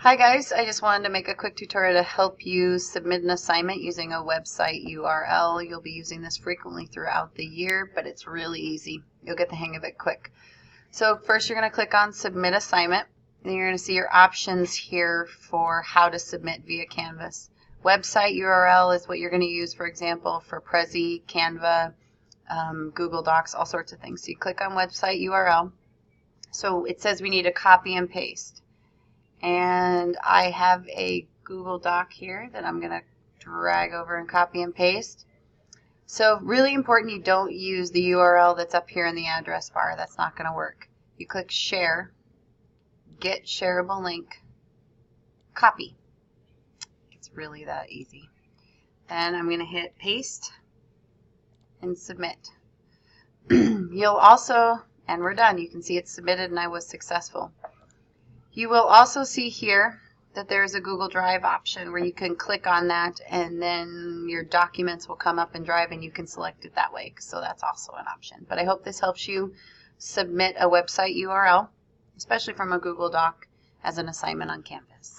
Hi guys, I just wanted to make a quick tutorial to help you submit an assignment using a website URL. You'll be using this frequently throughout the year, but it's really easy. You'll get the hang of it quick. So first you're going to click on Submit Assignment. Then you're going to see your options here for how to submit via Canvas. Website URL is what you're going to use, for example, for Prezi, Canva, Google Docs, all sorts of things. So you click on Website URL. So it says we need to copy and paste. And I have a Google Doc here that I'm going to drag over and copy and paste. So really important you don't use the URL that's up here in the address bar. That's not going to work. You click Share, Get Shareable Link, Copy. It's really that easy. Then I'm going to hit Paste and Submit. You'll also, and we're done. You can see it's submitted and I was successful. You will also see here that there's a Google Drive option where you can click on that and then your documents will come up in Drive and you can select it that way. So that's also an option. But I hope this helps you submit a website URL, especially from a Google Doc, as an assignment on Canvas.